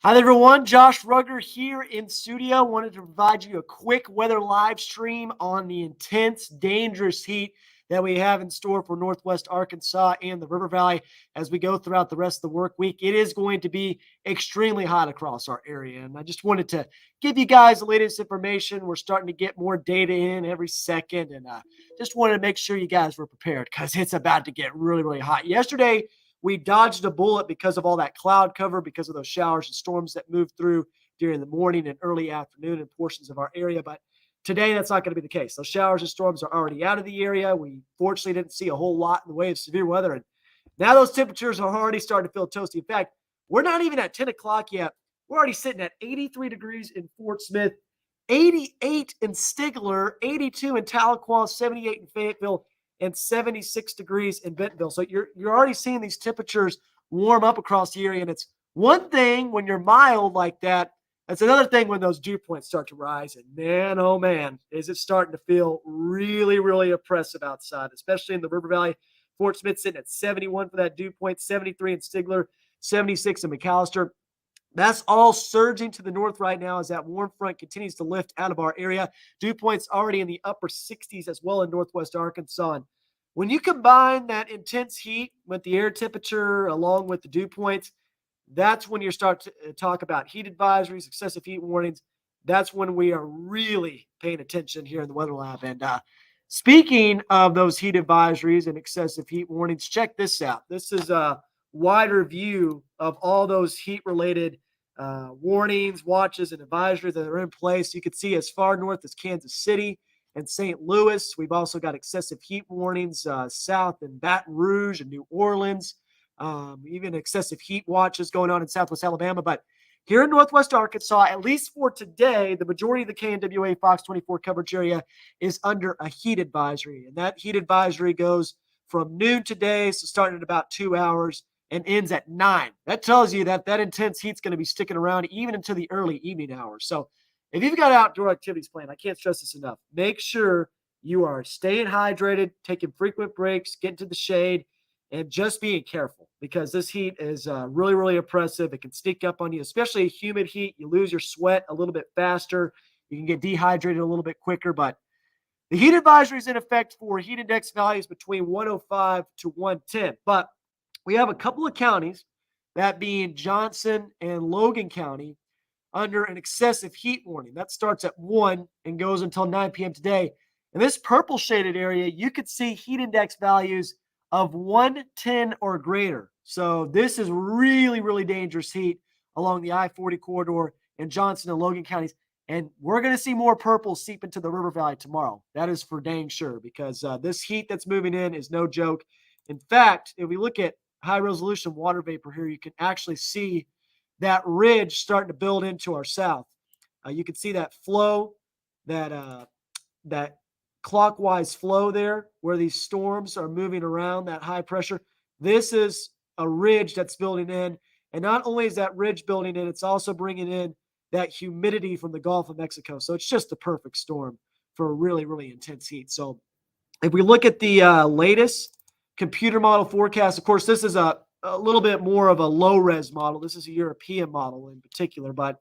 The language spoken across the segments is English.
Hi, everyone. Josh Rugger here in studio. Wanted to provide you a quick weather live stream on the intense, dangerous heat that we have in store for Northwest Arkansas and the River Valley as we go throughout the rest of the work week. It is going to be extremely hot across our area. And I just wanted to give you guys the latest information. We're starting to get more data in every second. And just wanted to make sure you guys were prepared because it's about to get really, really hot. Yesterday, we dodged a bullet because of all that cloud cover, because of those showers and storms that moved through during the morning and early afternoon in portions of our area. But today, that's not going to be the case. Those showers and storms are already out of the area. We fortunately didn't see a whole lot in the way of severe weather. And now those temperatures are already starting to feel toasty. In fact, we're not even at 10 o'clock yet. We're already sitting at 83 degrees in Fort Smith, 88 in Stigler, 82 in Tahlequah, 78 in Fayetteville, and 76 degrees in Bentonville. So you're already seeing these temperatures warm up across the area. And it's one thing when you're mild like that. It's another thing when those dew points start to rise. And man, oh man, is it starting to feel really, really oppressive outside, especially in the River Valley. Fort Smith sitting at 71 for that dew point, 73 in Stigler, 76 in McAllister. That's all surging to the north right now as that warm front continues to lift out of our area. Dew points already in the upper 60s as well in northwest Arkansas. And when you combine that intense heat with the air temperature along with the dew points, that's when you start to talk about heat advisories, excessive heat warnings. That's when we are really paying attention here in the Weather Lab. And speaking of those heat advisories and excessive heat warnings, check this out. This is a wider view of all those heat-related warnings, watches, and advisories that are in place. You can see as far north as Kansas City and St. Louis. We've also got excessive heat warnings south in Baton Rouge and New Orleans. Even excessive heat watches going on in Southwest Alabama. But here in Northwest Arkansas, at least for today, the majority of the KNWA Fox 24 coverage area is under a heat advisory. And that heat advisory goes from noon today, so starting at about 2 hours, and ends at 9. That tells you that that intense heat's going to be sticking around even into the early evening hours. So if you've got outdoor activities planned, I can't stress this enough. Make sure you are staying hydrated, taking frequent breaks, getting to the shade, and just being careful because this heat is really, really oppressive. It can sneak up on you, especially humid heat. You lose your sweat a little bit faster. You can get dehydrated a little bit quicker. But the heat advisory is in effect for heat index values between 105 to 110. But we have a couple of counties, that being Johnson and Logan County, under an excessive heat warning. That starts at 1 and goes until 9 p.m. today. In this purple shaded area, you could see heat index values of 110 or greater. So this is really, really dangerous heat along the I-40 corridor in Johnson and Logan counties. And we're going to see more purple seep into the River Valley tomorrow. That is for dang sure because this heat that's moving in is no joke. In fact, if we look at high resolution water vapor here, you can actually see that ridge starting to build into our south. You can see that flow, that clockwise flow there where these storms are moving around that high pressure. This is a ridge that's building in. And not only is that ridge building in, it's also bringing in that humidity from the Gulf of Mexico. So it's just the perfect storm for a really, really intense heat. So if we look at the latest computer model forecast, of course, this is a little bit more of a low res model. This is a European model in particular, but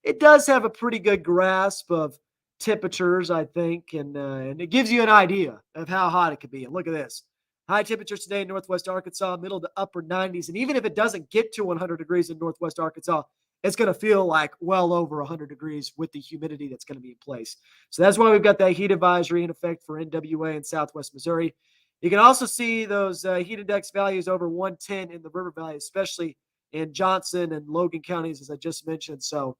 it does have a pretty good grasp of temperatures, I think, and it gives you an idea of how hot it could be. And look at this. High temperatures today in northwest Arkansas, middle to upper 90s. And even if it doesn't get to 100 degrees in northwest Arkansas, it's going to feel like well over 100 degrees with the humidity that's going to be in place. So that's why we've got that heat advisory in effect for NWA in southwest Missouri. You can also see those heat index values over 110 in the River Valley, especially in Johnson and Logan counties, as I just mentioned. So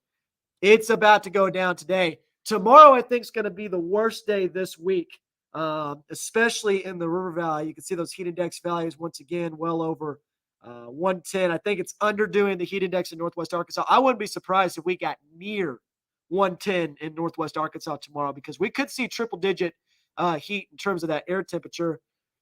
it's about to go down today. Tomorrow, I think, is going to be the worst day this week, especially in the River Valley. You can see those heat index values once again well over 110. I think it's underdoing the heat index in northwest Arkansas. I wouldn't be surprised if we got near 110 in northwest Arkansas tomorrow because we could see triple-digit heat in terms of that air temperature.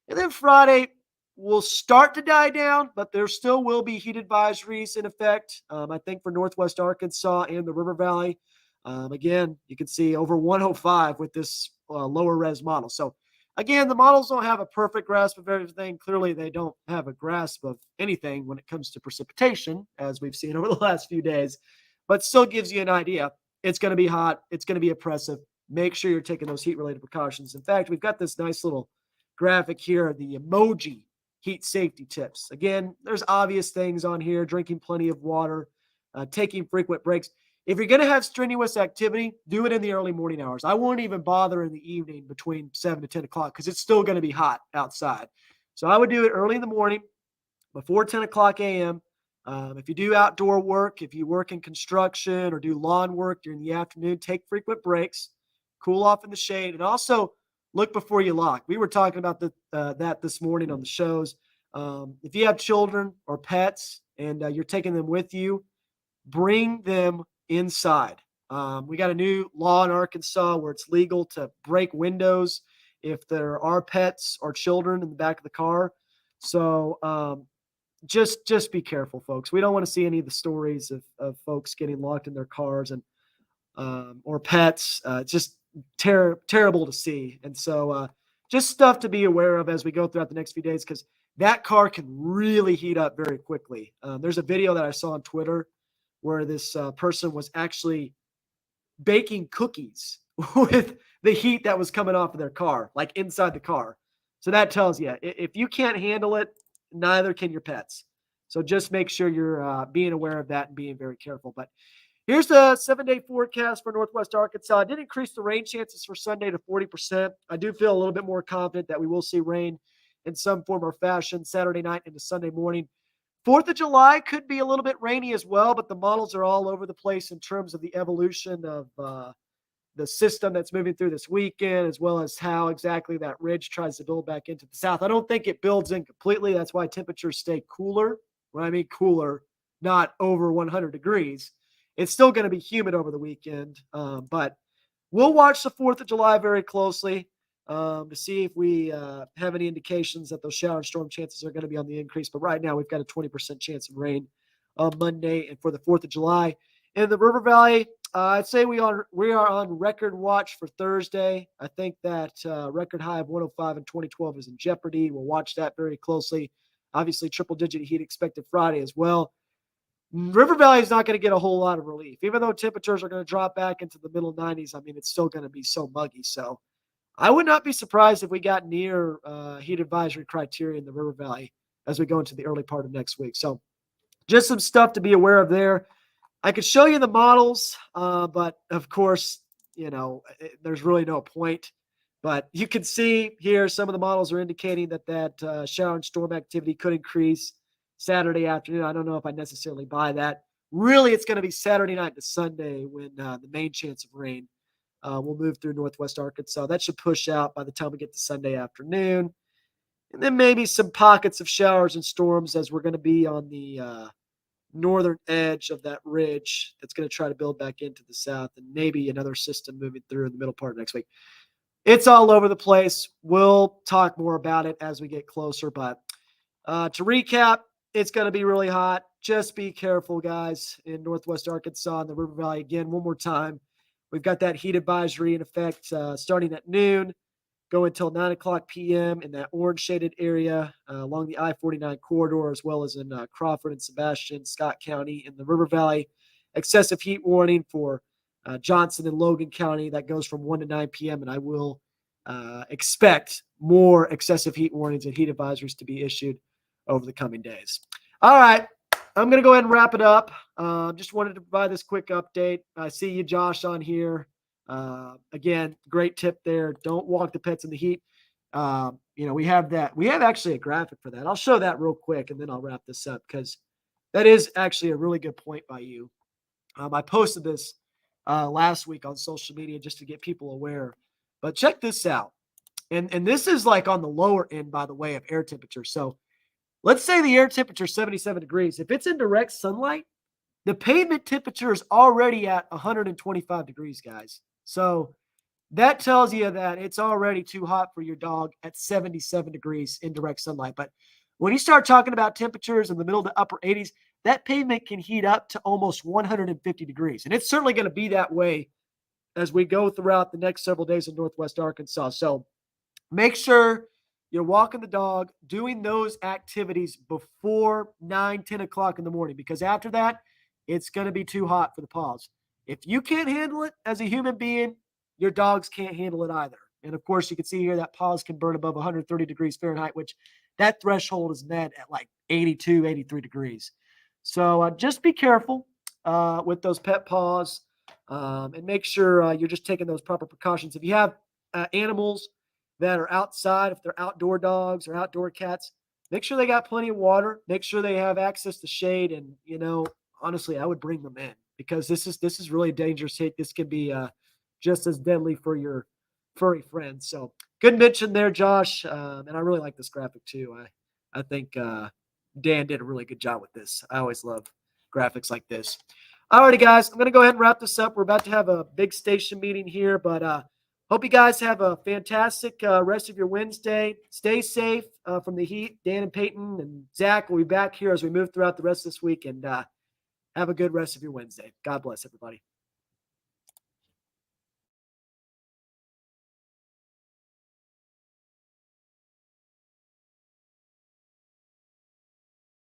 And then Friday will start to die down, but there still will be heat advisories in effect, I think, for northwest Arkansas and the River Valley. Again, you can see over 105 with this lower res model. So Again, the models don't have a perfect grasp of everything. Clearly, they don't have a grasp of anything when it comes to precipitation, as we've seen over the last few days, but still gives you an idea. It's going to be hot. It's going to be oppressive. Make sure you're taking those heat-related precautions. In fact, we've got this nice little graphic here, the emoji heat safety tips. Again, there's obvious things on here: drinking plenty of water, taking frequent breaks. If you're going to have strenuous activity, do it in the early morning hours. I won't even bother in the evening between 7 to 10 o'clock because it's still going to be hot outside. So I would do it early in the morning before 10 o'clock a.m. If you do outdoor work, if you work in construction or do lawn work during the afternoon, take frequent breaks, cool off in the shade, and also look before you lock. We were talking about that this morning on the shows. If you have children or pets and you're taking them with you, bring them inside. We got a new law in Arkansas where it's legal to break windows if there are pets or children in the back of the car. So just be careful, folks. We don't want to see any of the stories of folks getting locked in their cars and or pets. It's just terrible to see. And so just stuff to be aware of as we go throughout the next few days, because that car can really heat up very quickly. There's a video that I saw on Twitter where this person was actually baking cookies with the heat that was coming off of their car, like inside the car. So that tells you if you can't handle it, neither can your pets. So just make sure you're being aware of that and being very careful. But here's the 7-day forecast for Northwest Arkansas. I did increase the rain chances for Sunday to 40%. I do feel a little bit more confident that we will see rain in some form or fashion Saturday night into Sunday morning. 4th of July could be a little bit rainy as well, but the models are all over the place in terms of the evolution of the system that's moving through this weekend, as well as how exactly that ridge tries to build back into the south. I don't think it builds in completely. That's why temperatures stay cooler. When I mean cooler, not over 100 degrees. It's still going to be humid over the weekend, but we'll watch the 4th of July very closely to see if we have any indications that those shower and storm chances are going to be on the increase. But right now, we've got a 20% chance of rain on Monday and for the 4th of July. In the River Valley, I'd say we are on record watch for Thursday. I think that record high of 105 in 2012 is in jeopardy. We'll watch that very closely. Obviously, triple-digit heat expected Friday as well. River Valley is not going to get a whole lot of relief. Even though temperatures are going to drop back into the middle 90s, I mean, it's still going to be so muggy. So I would not be surprised if we got near heat advisory criteria in the River Valley as we go into the early part of next week. So just some stuff to be aware of there. I could show you the models, but of course, there's really no point. But you can see here some of the models are indicating that shower and storm activity could increase Saturday afternoon. I don't know if I necessarily buy that. Really, it's going to be Saturday night to Sunday when the main chance of rain will move through Northwest Arkansas. That should push out by the time we get to Sunday afternoon. And then maybe some pockets of showers and storms as we're going to be on the northern edge of that ridge that's going to try to build back into the south, and maybe another system moving through in the middle part of next week. It's all over the place. We'll talk more about it as we get closer. But to recap, it's going to be really hot. Just be careful, guys, in Northwest Arkansas and the River Valley. Again, one more time, we've got that heat advisory in effect starting at noon, going until 9 o'clock p.m. in that orange-shaded area along the I-49 corridor, as well as in Crawford and Sebastian, Scott County, in the River Valley. Excessive heat warning for Johnson and Logan County. That goes from 1 to 9 p.m., and I will expect more excessive heat warnings and heat advisories to be issued over the coming days. All right, I'm going to go ahead and wrap it up. Just wanted to provide this quick update. I see you, Josh, on here. Again, great tip there. Don't walk the pets in the heat. We have that. We have actually a graphic for that. I'll show that real quick, and then I'll wrap this up because that is actually a really good point by you. I posted this last week on social media just to get people aware. But check this out. And this is like on the lower end, by the way, of air temperature. So let's say the air temperature is 77 degrees. If it's in direct sunlight, the pavement temperature is already at 125 degrees, guys. So that tells you that it's already too hot for your dog at 77 degrees in direct sunlight. But when you start talking about temperatures in the middle to upper 80s, that pavement can heat up to almost 150 degrees. And it's certainly going to be that way as we go throughout the next several days in Northwest Arkansas. So make sure you're walking the dog, doing those activities before 9, 10 o'clock in the morning, because after that, it's going to be too hot for the paws. If you can't handle it as a human being, your dogs can't handle it either. And of course, you can see here that paws can burn above 130 degrees Fahrenheit, which that threshold is met at like 82, 83 degrees. So just be careful with those pet paws and make sure you're just taking those proper precautions. If you have animals that are outside, if they're outdoor dogs or outdoor cats, make sure they got plenty of water. Make sure they have access to shade. And honestly, I would bring them in because this is really a dangerous hit. This could be just as deadly for your furry friends. So good mention there, Josh. And I really like this graphic too. I think Dan did a really good job with this. I always love graphics like this. Alrighty, guys, I'm going to go ahead and wrap this up. We're about to have a big station meeting here, but hope you guys have a fantastic rest of your Wednesday. Stay safe from the heat. Dan and Peyton and Zach will be back here as we move throughout the rest of this week, and have a good rest of your Wednesday. God bless everybody.